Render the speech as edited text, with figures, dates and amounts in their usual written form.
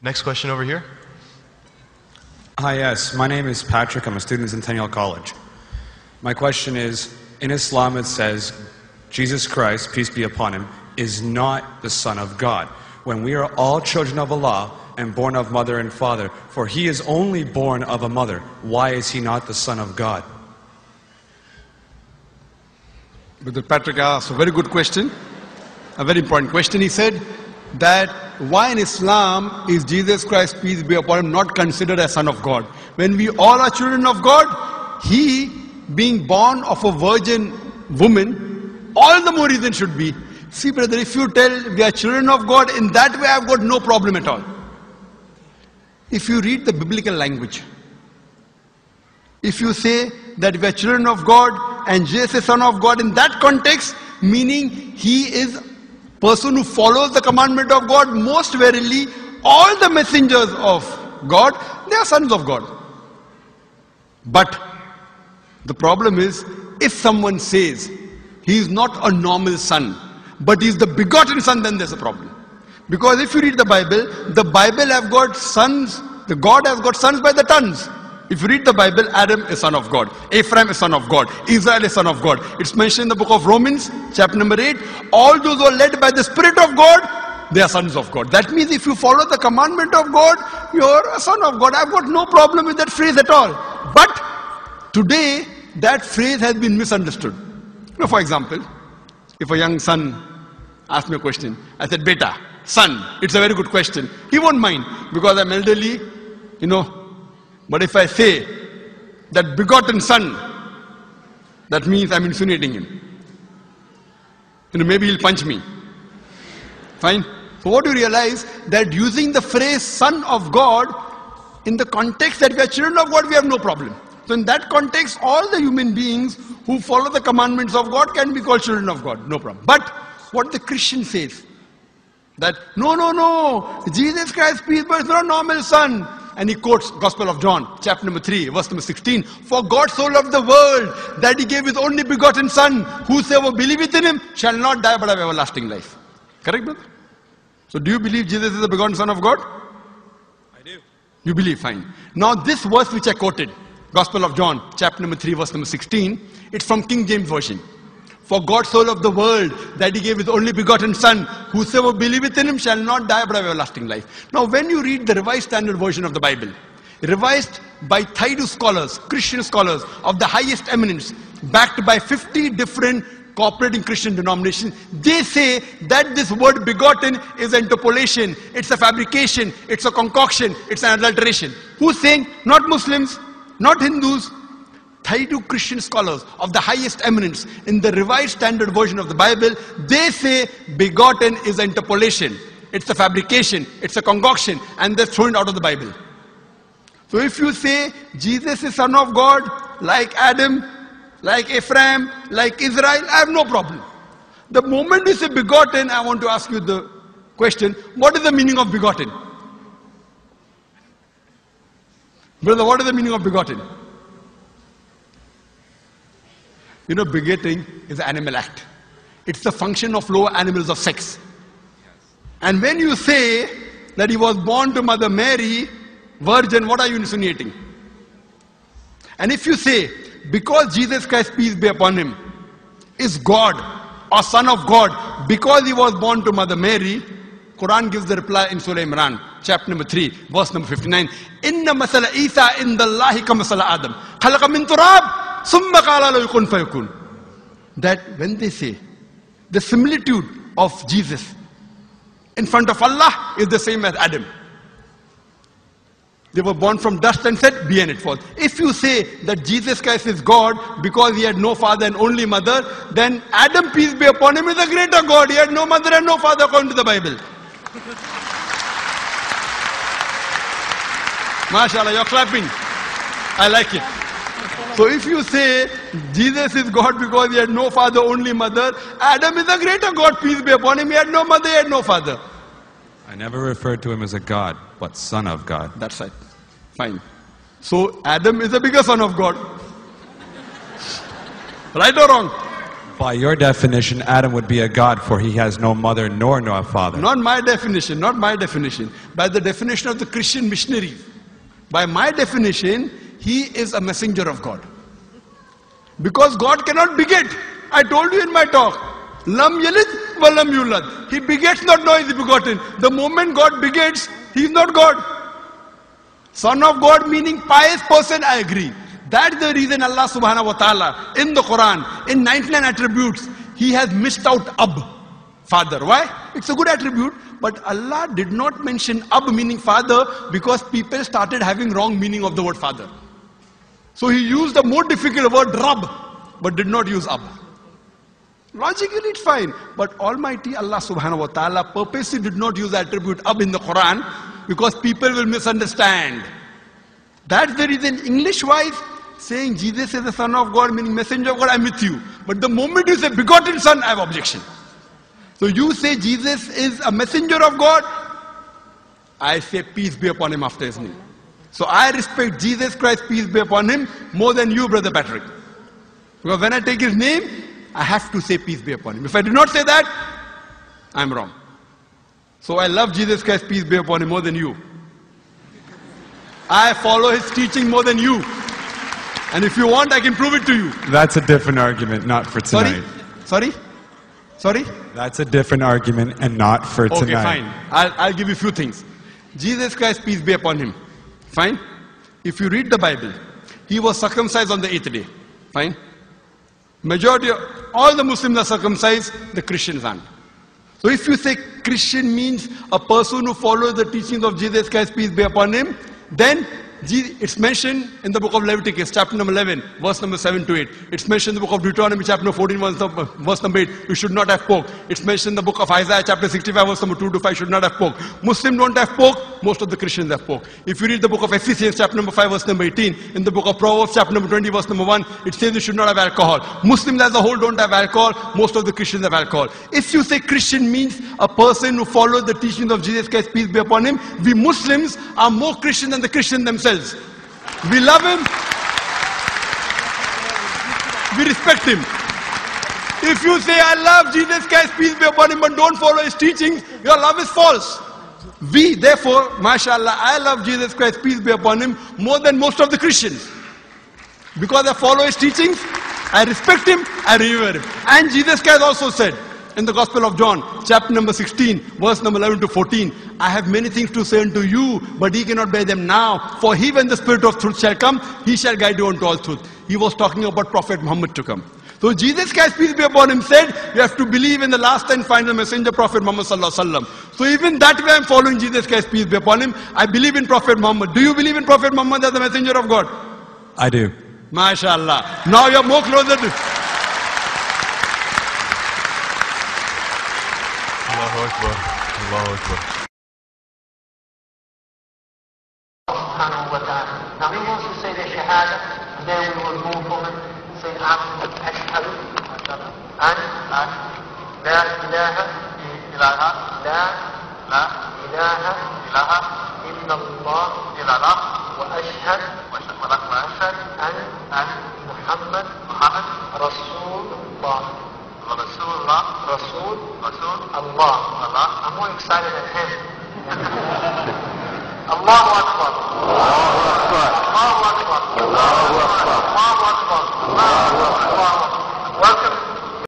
Next question over here. Hi, yes. My name is Patrick. I'm a student at Centennial College. My question is, in Islam it says, Jesus Christ, peace be upon him, is not the Son of God. When we are all children of Allah and born of mother and father, for he is only born of a mother, why is he not the Son of God? Brother Patrick asked a very good question, a very important question. He said that why in Islam is Jesus Christ, peace be upon him, not considered as Son of God? When we all are children of God, he being born of a virgin woman, all the more reason should be. See brother, if you tell we are children of God, in that way I've got no problem at all. If you read the biblical language, if you say that we are children of God and Jesus is Son of God, in that context, meaning he is person who follows the commandment of God, most verily all the messengers of God, they are sons of God. But the problem is, if someone says he is not a normal son, but he is the begotten son, then there's a problem. Because if you read the Bible have got sons, the God has got sons by the tons. If you read the Bible, Adam is son of God, Ephraim is son of God, Israel is son of God. It's mentioned in the book of Romans, chapter number 8. All those who are led by the Spirit of God, they are sons of God. That means if you follow the commandment of God, you're a son of God. I've got no problem with that phrase at all. But today, that phrase has been misunderstood. You know, for example, if a young son asks me a question, I said, Beta, son, it's a very good question. He won't mind because I'm elderly, you know. But if I say that begotten son, that means I'm insinuating him. You know, maybe he'll punch me. Fine. So what do you realize? That using the phrase son of God, in the context that we are children of God, we have no problem. So in that context, all the human beings who follow the commandments of God can be called children of God. No problem. But what the Christian says, that no, Jesus Christ, peace, but it's not a normal son. And he quotes Gospel of John, chapter number 3, verse number 16. For God so loved the world that he gave his only begotten son. Whosoever believeth in him shall not die but have everlasting life. Correct, brother? So do you believe Jesus is the begotten son of God? I do. You believe, fine. Now this verse which I quoted, Gospel of John, chapter number 3, verse number 16, it's from King James Version. For God so loved the world that he gave his only begotten son. Whosoever believeth in him shall not die but have everlasting life. Now when you read the Revised Standard Version of the Bible, revised by Thaidu scholars, Christian scholars of the highest eminence, backed by 50 different cooperating Christian denominations, they say that this word begotten is an interpolation, it's a fabrication, it's a concoction, it's an adulteration. Who's saying? Not Muslims, not Hindus. Thaidu Christian scholars of the highest eminence in the Revised Standard Version of the Bible, they say begotten is an interpolation, it's a fabrication, it's a concoction, and they're thrown out of the Bible. So if you say Jesus is Son of God, like Adam, like Ephraim, like Israel, I have no problem. The moment you say begotten, I want to ask you the question, what is the meaning of begotten? Brother, what is the meaning of begotten? You know, begetting is an animal act. It's the function of lower animals of sex. And when you say that he was born to Mother Mary, virgin, what are you insinuating? And if you say, because Jesus Christ, peace be upon him, is God or Son of God, because he was born to Mother Mary, Quran gives the reply in Surah Imran, chapter number 3, verse number 59. Inna masala Isa indallahi ka masala Adam. Khalaqa min turab. That when they say the similitude of Jesus in front of Allah is the same as Adam. They were born from dust and said, be and it was. If you say that Jesus Christ is God because he had no father and only mother, then Adam, peace be upon him, is a greater God. He had no mother and no father according to the Bible. MashaAllah, you're clapping. I like it. So if you say Jesus is God because he had no father, only mother, Adam is a greater God, peace be upon him. He had no mother, he had no father. I never referred to him as a God, but Son of God. That's right. Fine. So Adam is a bigger son of God. Right or wrong? By your definition, Adam would be a god, for he has no mother nor no father. Not my definition, not my definition. By the definition of the Christian missionaries. By my definition, he is a messenger of God. Because God cannot beget. I told you in my talk. Lam yalid wa lam yulad. He begets not, nor is he begotten. The moment God begets, he is not God. Son of God meaning pious person, I agree. That's the reason Allah subhanahu wa ta'ala in the Quran, in 99 attributes, he has missed out Ab, father. Why? It's a good attribute, but Allah did not mention Ab meaning father because people started having wrong meaning of the word father. So he used the more difficult word Rab, but did not use Ab. Logically it's fine, but Almighty Allah subhanahu wa ta'ala purposely did not use the attribute Ab in the Quran because people will misunderstand. That's the reason English-wise, saying Jesus is the Son of God, meaning messenger of God, I'm with you. But the moment you say begotten Son, I have objection. So you say Jesus is a messenger of God, I say peace be upon him after his name. So I respect Jesus Christ, peace be upon him, more than you, Brother Patrick. Because when I take his name, I have to say peace be upon him. If I do not say that, I'm wrong. So I love Jesus Christ, peace be upon him, more than you. I follow his teaching more than you. And if you want, I can prove it to you. That's a different argument, not for tonight. Sorry? That's a different argument and not for tonight. Okay, fine. I'll give you a few things. Jesus Christ, peace be upon him. Fine? If you read the Bible, he was circumcised on the 8th day. Fine? Majority of all the Muslims are circumcised, the Christians aren't. So if you say Christian means a person who follows the teachings of Jesus Christ, peace be upon him, then it's mentioned in the book of Leviticus, chapter number 11, verse number 7 to 8. It's mentioned in the book of Deuteronomy, chapter number 14, verse number 8. You should not have pork. It's mentioned in the book of Isaiah, chapter 65, verse number 2 to 5. Should not have pork. Muslims don't have pork. Most of the Christians have pork. If you read the book of Ephesians, chapter number 5, verse number 18, in the book of Proverbs, chapter number 20, verse number 1, it says you should not have alcohol. Muslims as a whole don't have alcohol. Most of the Christians have alcohol. If you say Christian means a person who follows the teachings of Jesus Christ, peace be upon him, we Muslims are more Christian than the Christians themselves. We love him. We respect him. If you say, I love Jesus Christ, peace be upon him, but don't follow his teachings, your love is false. We, therefore, mashallah, I love Jesus Christ, peace be upon him, more than most of the Christians. Because I follow his teachings, I respect him, I revere him. And Jesus Christ also said, in the Gospel of John, chapter number 16, verse number 11 to 14, I have many things to say unto you, but ye cannot bear them now. For he, when the Spirit of truth shall come, he shall guide you unto all truth. He was talking about Prophet Muhammad to come. So Jesus Christ, peace be upon him, said, you have to believe in the last and final messenger, Prophet Muhammad sallallahu alaihi wasallam. So even that way I'm following Jesus Christ, peace be upon him. I believe in Prophet Muhammad. Do you believe in Prophet Muhammad as the messenger of God? I do. MashaAllah. Now you're more closer to... Allahu Akbar. Allahu Akbar. Now he wants to say the Shahada, and then we will move on and say Ashhadu an la ilaha illallah wa ashhad an Muhammad Rasulullah. Rasul Allah. I'm more excited than him. Allahu Akbar. Allahu Akbar. Allahu Akbar. Allahu Akbar. Allahu Akbar. Welcome